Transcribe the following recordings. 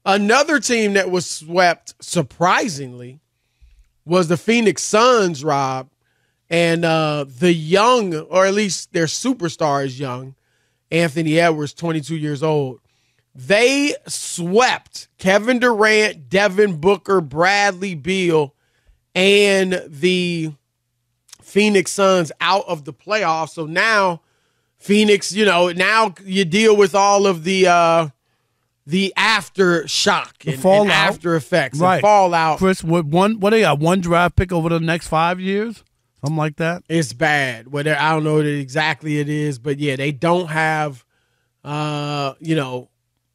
Another team that was swept, surprisingly, was the Phoenix Suns, Rob. And the young, or at least their superstar is young, Anthony Edwards, 22 years old. They swept Kevin Durant, Devin Booker, Bradley Beal, and the Phoenix Suns out of the playoffs. So now Phoenix, now you deal with all of the aftershock and after effects and fallout. Chris, what do you got? One draft pick over the next 5 years? Something like that? It's bad. I don't know what exactly it is, but yeah, they don't have,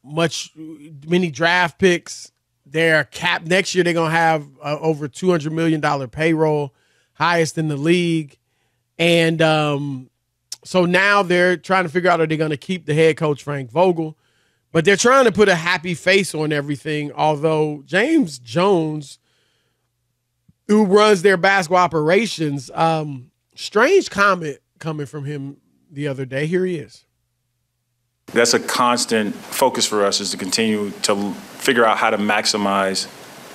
many draft picks. They're capped. Next year, they're going to have over $200 million payroll, highest in the league. And so now they're trying to figure out, are they going to keep the head coach, Frank Vogel? But they're trying to put a happy face on everything, although James Jones, who runs their basketball operations, strange comment coming from him the other day. Here he is. That's a constant focus for us, is to continue to figure out how to maximize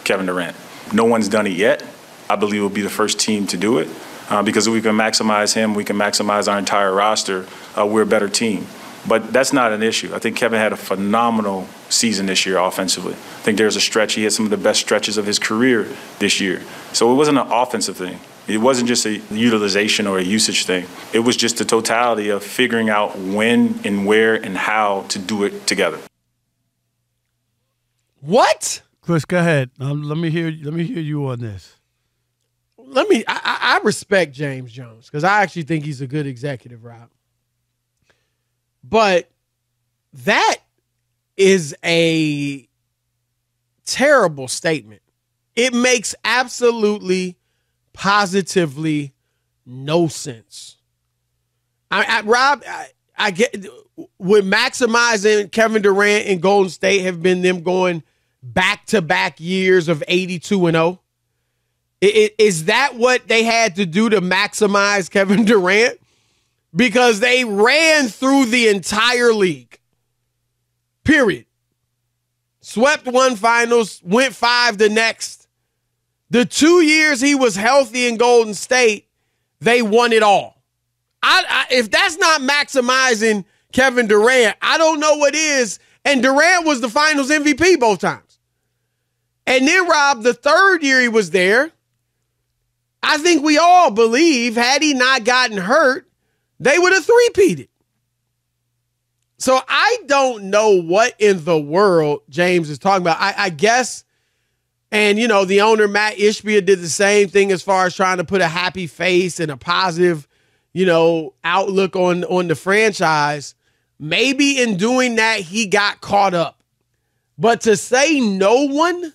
Kevin Durant. No one's done it yet. I believe we'll be the first team to do it because if we can maximize him, we can maximize our entire roster. We're a better team. But that's not an issue. I think Kevin had a phenomenal season this year offensively. I think there's a stretch. He had some of the best stretches of his career this year. So it wasn't an offensive thing. It wasn't just a utilization or a usage thing. It was just the totality of figuring out when and where and how to do it together. What? Chris, go ahead. Let me hear you on this. I respect James Jones because I actually think he's a good executive, Rob. But that is a terrible statement. It makes absolutely, positively no sense. Rob, I get, would maximizing Kevin Durant and Golden State have been them going back-to-back years of 82-0? Is that what they had to do to maximize Kevin Durant? Because they ran through the entire league. Period. Swept one finals, went 5 the next. The 2 years he was healthy in Golden State, they won it all. If that's not maximizing Kevin Durant, I don't know what is. And Durant was the finals MVP both times. And then, Rob, the third year he was there, I think we all believe, had he not gotten hurt, they would have three-peated. So I don't know what in the world James is talking about. I guess, and, the owner, Matt Ishbia, did the same thing as far as trying to put a happy face and a positive, outlook on the franchise. Maybe in doing that, he got caught up. But to say no one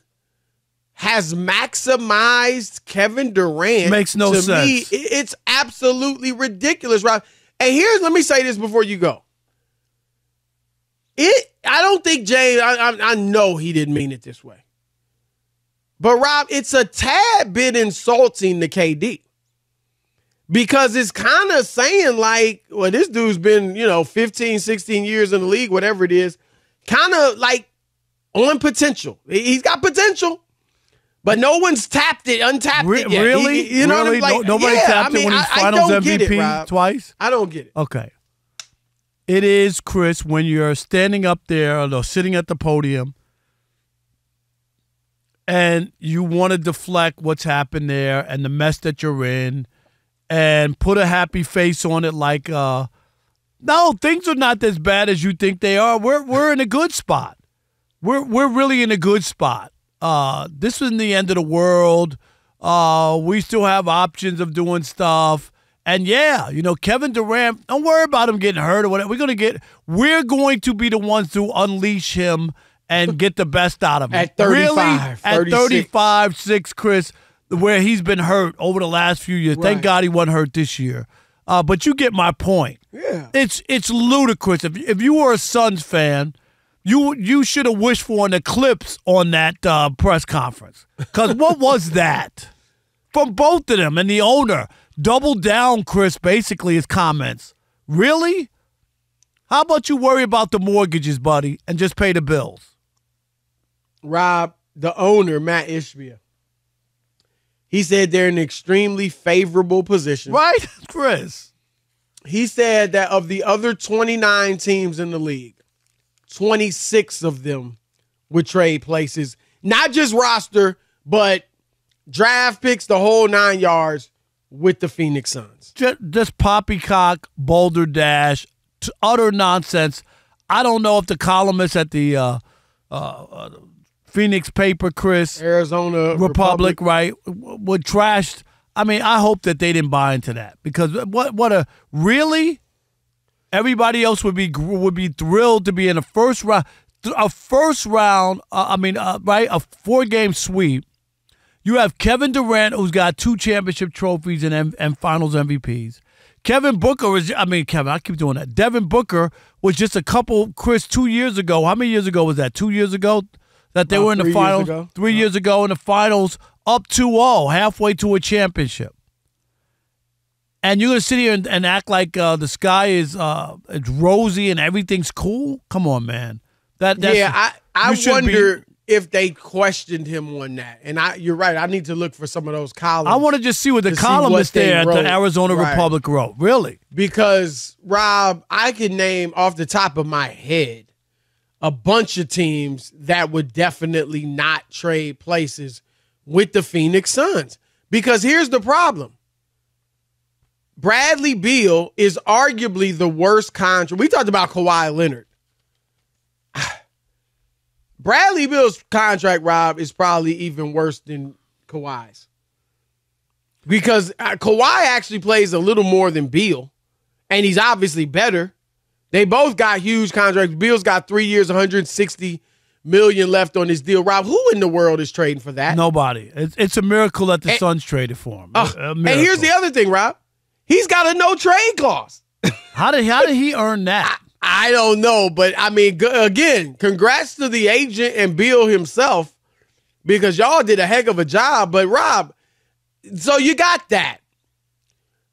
has maximized Kevin Durant makes no sense. To me, it's absolutely ridiculous, Rob. And let me say this before you go. I don't think James, I know he didn't mean it this way. But, Rob, it's a tad bit insulting to KD. Because it's kind of saying like, well, this dude's been, 15, 16 years in the league, whatever it is, kind of like on potential. He's got potential. But no one's untapped it yet. Really? What I mean? Like, nobody tapped it when he's finals MVP twice? I don't get it. Okay. It is, Chris, when you're standing up there or sitting at the podium and you want to deflect what's happened there and the mess that you're in and put a happy face on it like, no, things are not as bad as you think they are. We're in a good spot. We're really in a good spot. This isn't the end of the world. We still have options of doing stuff. And yeah, Kevin Durant, don't worry about him getting hurt or whatever. We're going to be the ones to unleash him and get the best out of him. At 35, really? 36. At 35, 6, Chris, where he's been hurt over the last few years. Right. Thank God he wasn't hurt this year. But you get my point. Yeah. It's ludicrous. If you were a Suns fan, you should have wished for an eclipse on that press conference. Because what was that? From both of them and the owner. Double down, Chris, basically, his comments. Really? How about you worry about the mortgages, buddy, and just pay the bills? Rob, the owner, Matt Ishbia, he said they're in an extremely favorable position. Right, Chris? He said that of the other 29 teams in the league, 26 of them would trade places. Not just roster, but draft picks, the whole 9 yards with the Phoenix Suns. Just poppycock, boulder dash, utter nonsense. I don't know if the columnists at the Phoenix paper, Chris, Arizona Republic, right, would trash. I mean, I hope that they didn't buy into that, because really, everybody else would be thrilled to be in a first round, right, a 4-game sweep. You have Kevin Durant, who's got 2 championship trophies and Finals MVPs. Devin Booker was just a couple, Chris, 2 years ago. How many years ago was that? 2 years ago that they were in the finals? 3 years ago in the finals, up 2-0, halfway to a championship. And you're going to sit here and act like the sky is it's rosy and everything's cool? Come on, man. I wonder if they questioned him on that. And you're right. I need to look for some of those columns. I want to just see what the columnist there at the Arizona Republic wrote. Really? Because, Rob, I can name off the top of my head a bunch of teams that would definitely not trade places with the Phoenix Suns. Because here's the problem. Bradley Beal is arguably the worst contract. We talked about Kawhi Leonard. Bradley Beal's contract, Rob, is probably even worse than Kawhi's. Because Kawhi actually plays a little more than Beal, and he's obviously better. They both got huge contracts. Beal's got 3 years, $160 million left on his deal. Rob, who in the world is trading for that? Nobody. It's a miracle that the Suns traded for him. And here's the other thing, Rob. He's got a no-trade clause. How did he earn that? I don't know, but I mean, again, congrats to the agent and Beal himself, because y'all did a heck of a job. But Rob, so you got that.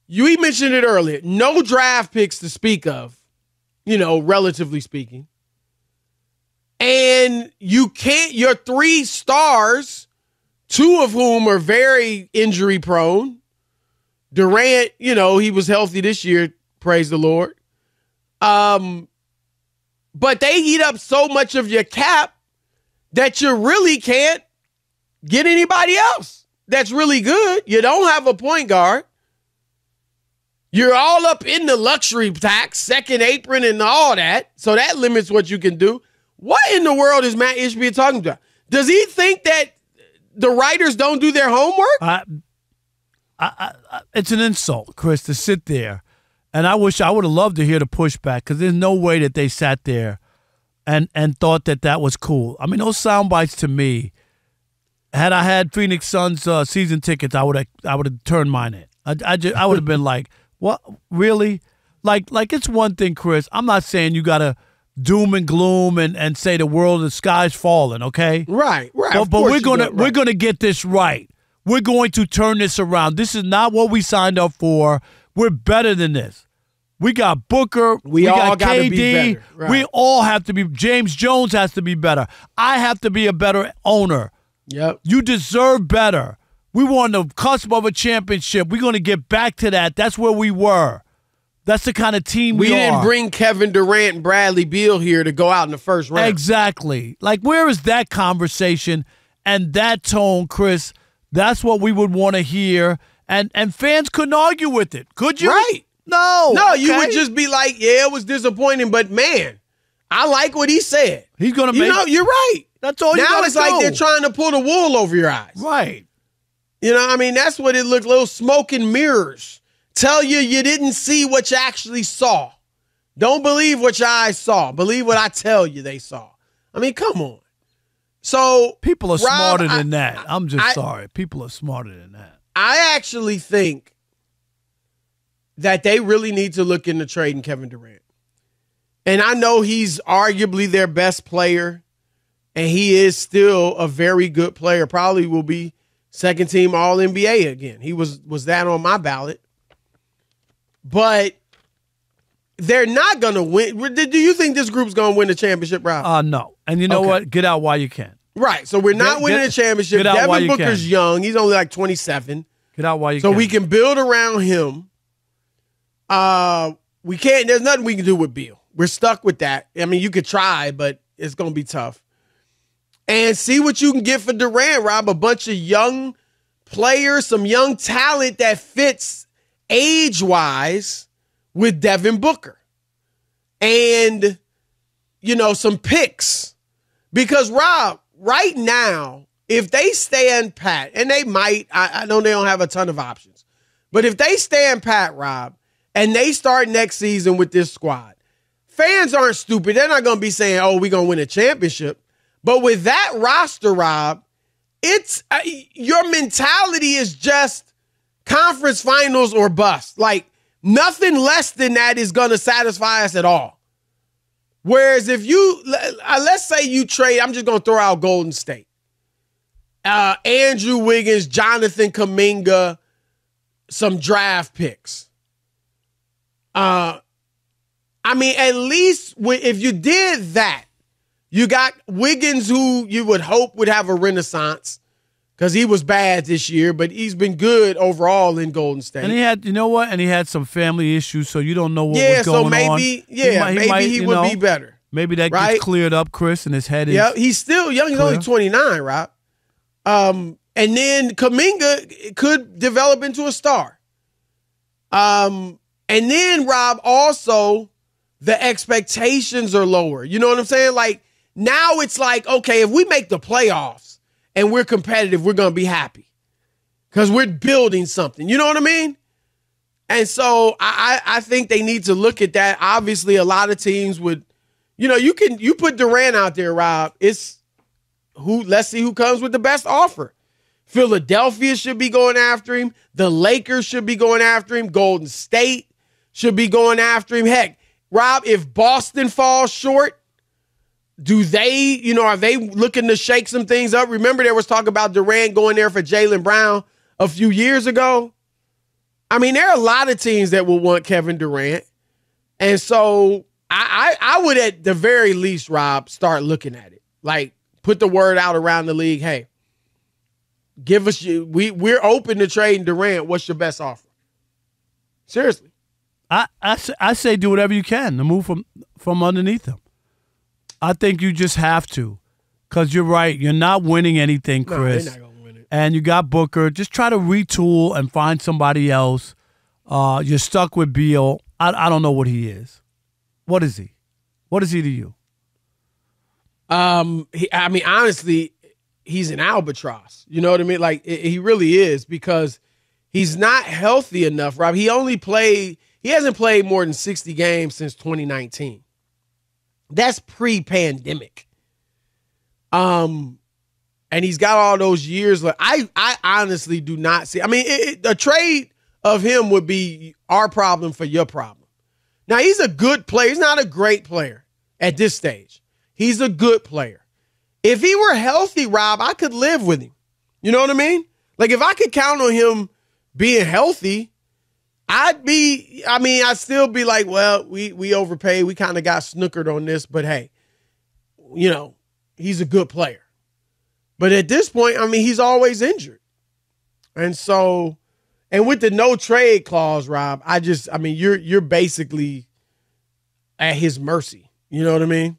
We mentioned it earlier. No draft picks to speak of, relatively speaking. And your 3 stars, 2 of whom are very injury prone. Durant, he was healthy this year, praise the Lord. But they eat up so much of your cap that you really can't get anybody else that's really good. You don't have a point guard. You're all up in the luxury tax, second apron, and all that. So that limits what you can do. What in the world is Matt Ishbia talking about? Does he think that the writers don't do their homework? It's an insult, Chris, to sit there. And I wish I would have loved to hear the pushback, because there's no way that they sat there and thought that was cool. I mean, those sound bites to me, had I had Phoenix Suns season tickets, I would have turned mine in. I would have been like, what, really? Like it's one thing, Chris. I'm not saying you got to doom and gloom and say the sky's falling, okay? Right. But we're gonna get this right. We're going to turn this around. This is not what we signed up for. We're better than this. We got Booker. We all got KD. be better. Right. We all have to be. James Jones has to be better. I have to be a better owner. Yep. You deserve better. We were on the cusp of a championship. We're going to get back to that. That's where we were. That's the kind of team we are. We didn't bring Kevin Durant and Bradley Beal here to go out in the first round. Exactly. Like, where is that conversation and that tone, Chris? That's what we would want to hear. And fans couldn't argue with it. Could you? Right. No. Okay. You would just be like, yeah, it was disappointing, but man, I like what he said. He's going to make... you're right. That's all you got to do. Now it's like they're trying to pull the wool over your eyes. Right. That's what it looked, little smoke and mirrors. Tell you didn't see what you actually saw. Don't believe what your eyes saw. Believe what I tell you they saw. I mean, come on. So people are smarter than that. I'm just sorry. People are smarter than that. I actually think that they really need to look into trading Kevin Durant. And I know he's arguably their best player, and he is still a very good player. Probably will be second team All-NBA again. He was that on my ballot. But they're not going to win. Do you think this group's going to win the championship, Rob? No. And you know what? Get out while you can. Right. So we're not winning a championship. Devin Booker's young. He's only like 27. Get out while you can. So we can build around him. We can't. There's nothing we can do with Beal. We're stuck with that. I mean, you could try, but it's going to be tough. And see what you can get for Durant, Rob. A bunch of young players, some young talent that fits age-wise with Devin Booker. And, some picks. Because, Rob, right now, if they stand pat, and they might, I know they don't have a ton of options, but if they stand pat, Rob, and they start next season with this squad, fans aren't stupid. They're not going to be saying, oh, we're going to win a championship. But with that roster, Rob, it's your mentality is just conference finals or bust. Like, nothing less than that is going to satisfy us at all. Whereas if you, let's say you trade, I'm just going to throw out Golden State. Andrew Wiggins, Jonathan Kuminga, some draft picks. At least if you did that, you got Wiggins, who you would hope would have a renaissance because he was bad this year, but he's been good overall in Golden State. And he had, And he had some family issues, so you don't know what was going on. Maybe he would be better. Maybe that gets cleared up, Chris, and his head is. Yeah, he's still young. He's only 29, Rob. And then Kuminga could develop into a star. And then, Rob, also the expectations are lower. You know what I'm saying? Like, now it's like, okay, if we make the playoffs and we're competitive, we're going to be happy because we're building something. You know what I mean? And so I think they need to look at that. Obviously, a lot of teams would, you put Durant out there, Rob. Let's see who comes with the best offer. Philadelphia should be going after him. The Lakers should be going after him. Golden State should be going after him. Heck, Rob, if Boston falls short, are they looking to shake some things up? Remember there was talk about Durant going there for Jaylen Brown a few years ago? I mean, there are a lot of teams that will want Kevin Durant. And so I would, at the very least, Rob, start looking at it. Like, put the word out around the league, hey, give us we're open to trading Durant. What's your best offer? Seriously. I say do whatever you can to move from underneath him. I think you just have to, because you're right. You're not winning anything, Chris. No, they're not gonna win it. And you got Booker. Just try to retool and find somebody else. You're stuck with Beal. I don't know what he is. What is he? What is he to you? Honestly, he's an albatross. You know what I mean? Like, he really is, because he's not healthy enough, Rob. He hasn't played more than 60 games since 2019. That's pre-pandemic. And he's got all those years. Like, I honestly do not see. I mean, a trade of him would be our problem for your problem. Now, he's a good player. He's not a great player at this stage. He's a good player. If he were healthy, Rob, I could live with him. You know what I mean? Like, if I could count on him being healthy, I'd still be like, well, we overpaid. We kind of got snookered on this, but hey, he's a good player. But at this point, he's always injured. And so, and with the no trade clause, Rob, you're basically at his mercy. You know what I mean?